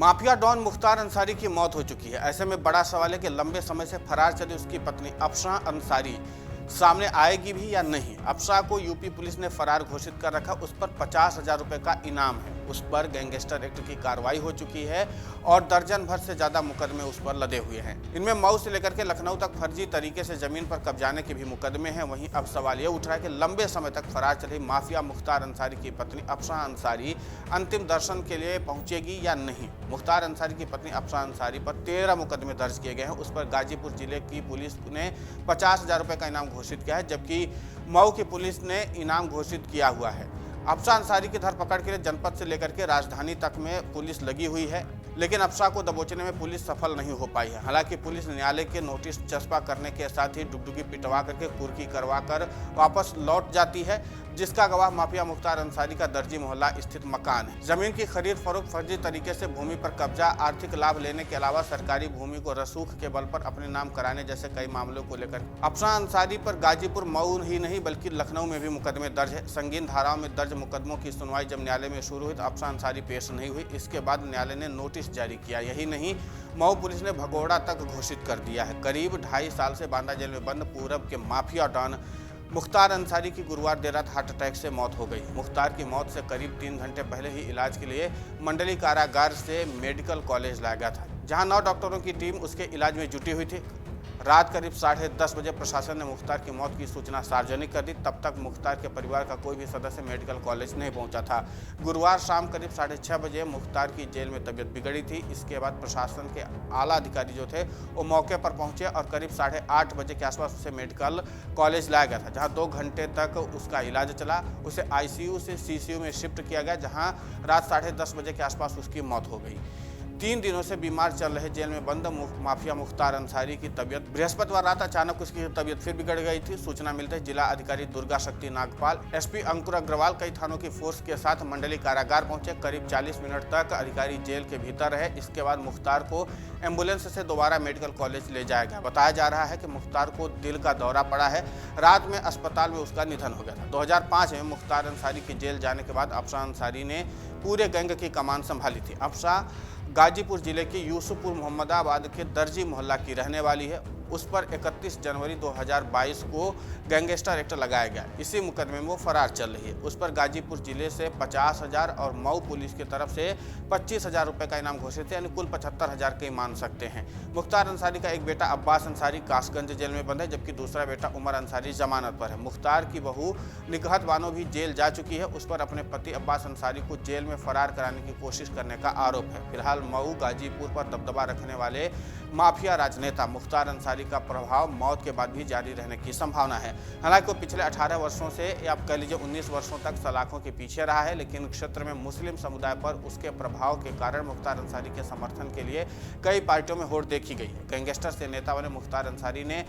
Mafia don Mukhtar Ansari की मौत हो चुकी है। ऐसे में बड़ा सवाल है कि लंबे समय से फरार चली उसकी पत्नी अफसाह अंसारी सामने आएगी भी या नहीं। अफसाह को यूपी पुलिस ने फरार घोषित कर रखा। उस पर 50,000 रुपए का इनाम है। उस पर गैंगस्टर एक्ट की कार्रवाई हो चुकी है और दर्जन भर से ज्यादा मुकदमे उस पर लदे हुए हैं। इनमें मऊ से लेकर के लखनऊ तक फर्जी तरीके से जमीन पर कब्जाने के भी मुकदमे हैं। वहीं अब सवाल ये उठ रहा है कि लंबे समय तक फरार चली माफिया मुख्तार अंसारी की पत्नी अफसाह अंसारी अंतिम दर्शन के लिए पहुंचेगी या नहीं। मुख्तार अंसारी की पत्नी अफसाह अंसारी पर 13 मुकदमे दर्ज किए गए हैं। उस पर गाजीपुर जिले की पुलिस ने 50,000 रुपए का इनाम घोषित किया है, जबकि मऊ की पुलिस ने इनाम घोषित किया हुआ है। अफसाह अंसारी की धरपकड़ के लिए जनपद से लेकर के राजधानी तक में पुलिस लगी हुई है, लेकिन अफसाह को दबोचने में पुलिस सफल नहीं हो पाई है। हालांकि पुलिस न्यायालय के नोटिस चस्पा करने के साथ ही डुगडुगी पिटवा करके कुर्की करवा कर वापस लौट जाती है, जिसका गवाह माफिया मुख्तार अंसारी का दर्जी मोहल्ला स्थित मकान है। जमीन की खरीद फरोख्त फर्जी तरीके से भूमि पर कब्जा, आर्थिक लाभ लेने के अलावा सरकारी भूमि को रसूख के बल पर अपने नाम कराने जैसे कई मामलों को लेकर अफसाह अंसारी पर गाजीपुर मऊ ही नहीं बल्कि लखनऊ में भी मुकदमे दर्ज है। संगीन धाराओं में दर्ज मुकदमों की सुनवाई जब न्यायालय में शुरू हुई तो अफसाह अंसारी पेश नहीं हुई। इसके बाद न्यायालय ने नोटिस जारी किया। यही नहीं, मऊ पुलिस ने भगोड़ा तक घोषित कर दिया है। करीब 2.5 साल से बांदा जेल में बंद पूरब के माफिया डॉन मुख्तार अंसारी की गुरुवार देर रात हार्ट अटैक से मौत हो गई। मुख्तार की मौत से करीब 3 घंटे पहले ही इलाज के लिए मंडली कारागार से मेडिकल कॉलेज लाया गया था, जहां 9 डॉक्टरों की टीम उसके इलाज में जुटी हुई थी। रात करीब 10:30 बजे प्रशासन ने मुख्तार की मौत की सूचना सार्वजनिक कर दी। तब तक मुख्तार के परिवार का कोई भी सदस्य मेडिकल कॉलेज नहीं पहुंचा था। गुरुवार शाम करीब 6:30 बजे मुख्तार की जेल में तबीयत बिगड़ी थी। इसके बाद प्रशासन के आला अधिकारी जो थे वो मौके पर पहुंचे और करीब 8:30 बजे के आसपास उसे मेडिकल कॉलेज लाया गया था, जहां 2 घंटे तक उसका इलाज चला। उसे आईसीयू से सीसीयू में शिफ्ट किया गया, जहां रात 10:30 बजे के आसपास उसकी मौत हो गई। 3 दिनों से बीमार चल रहे जेल में बंद माफिया मुख्तार अंसारी की तबीयत बृहस्पतिवार रात अचानक उसकी तबीयत फिर बिगड़ गई थी। सूचना मिलते ही जिला अधिकारी दुर्गा शक्ति नागपाल, एसपी अंकुर अग्रवाल कई थानों की फोर्स के साथ मंडली कारागार पहुंचे। करीब 40 मिनट तक अधिकारी जेल के भीतर रहे। इसके बाद मुख्तार को एम्बुलेंस से दोबारा मेडिकल कॉलेज ले जाया गया। बताया जा रहा है कि मुख्तार को दिल का दौरा पड़ा है। रात में अस्पताल में उसका निधन हो गया था। 2005 में मुख्तार अंसारी के जेल जाने के बाद अफसाह अंसारी ने पूरे गैंग की कमान संभाली थी। अफसाह गाजीपुर जिले के यूसुफपुर मोहम्मदाबाद के दर्जी मोहल्ला की रहने वाली है। उस पर 31 जनवरी 2022 को गैंगस्टर एक्ट लगाया गया। इसी मुकदमे में वो फरार चल रही है। उस पर गाजीपुर जिले से 50,000 और मऊ पुलिस की तरफ से 25,000 रुपए का इनाम घोषित है, यानी कुल 75,000 के मान सकते हैं। मुख्तार अंसारी का एक बेटा अब्बास अंसारी कासगंज जेल में बंद है, जबकि दूसरा बेटा उमर अंसारी जमानत पर है। मुख्तार की बहू निकहत बानो भी जेल जा चुकी है। उस पर अपने पति अब्बास अंसारी को जेल में फरार कराने की कोशिश करने का आरोप है। फिलहाल मऊ गाजीपुर पर दबदबा रखने वाले माफिया राजनेता मुख्तार अंसारी का प्रभाव मौत के बाद भी जारी रहने की संभावना है। हालांकि वो पिछले 18 वर्षों से या आप कह लीजिए 19 वर्षों तक सलाखों के पीछे रहा है, लेकिन क्षेत्र में मुस्लिम समुदाय पर उसके प्रभाव के कारण मुख्तार अंसारी के समर्थन के लिए कई पार्टियों में होड़ देखी गई है। गैंगस्टर से नेता बने मुख्तार अंसारी ने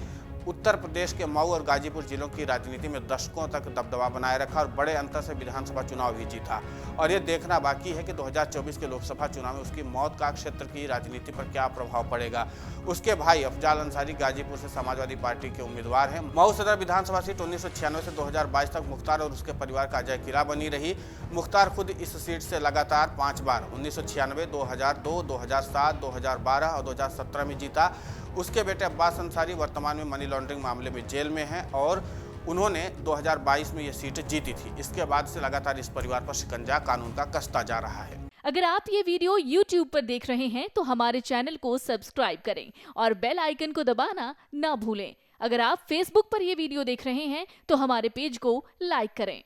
उत्तर प्रदेश के मऊ और गाजीपुर जिलों की राजनीति में दशकों तक दबदबा बनाए रखा और बड़े अंतर से विधानसभा चुनाव भी जीता। और ये देखना बाकी है कि 2024 के लोकसभा चुनाव में उसकी मौत का क्षेत्र की राजनीति पर क्या प्रभाव पड़ेगा। उसके भाई अफजाल अंसारी गाजीपुर से समाजवादी पार्टी के उम्मीदवार हैं। मऊ सदर विधानसभा सीट 1996 से 2022 तक मुख्तार और उसके परिवार का अजय किला बनी रही। मुख्तार खुद इस सीट से लगातार 5 बार 1996, 2002, 2007, 2012 और 2017 में जीता। उसके बेटे अब्बास अंसारी वर्तमान में मनी लॉन्ड्रिंग मामले में जेल में हैं और उन्होंने 2022 में ये सीट जीती थी। इसके बाद से लगातार इस परिवार पर शिकंजा कानून का कसता जा रहा है। अगर आप ये वीडियो YouTube पर देख रहे हैं तो हमारे चैनल को सब्सक्राइब करें और बेल आइकन को दबाना ना भूलें। अगर आप Facebook पर ये वीडियो देख रहे हैं तो हमारे पेज को लाइक करें।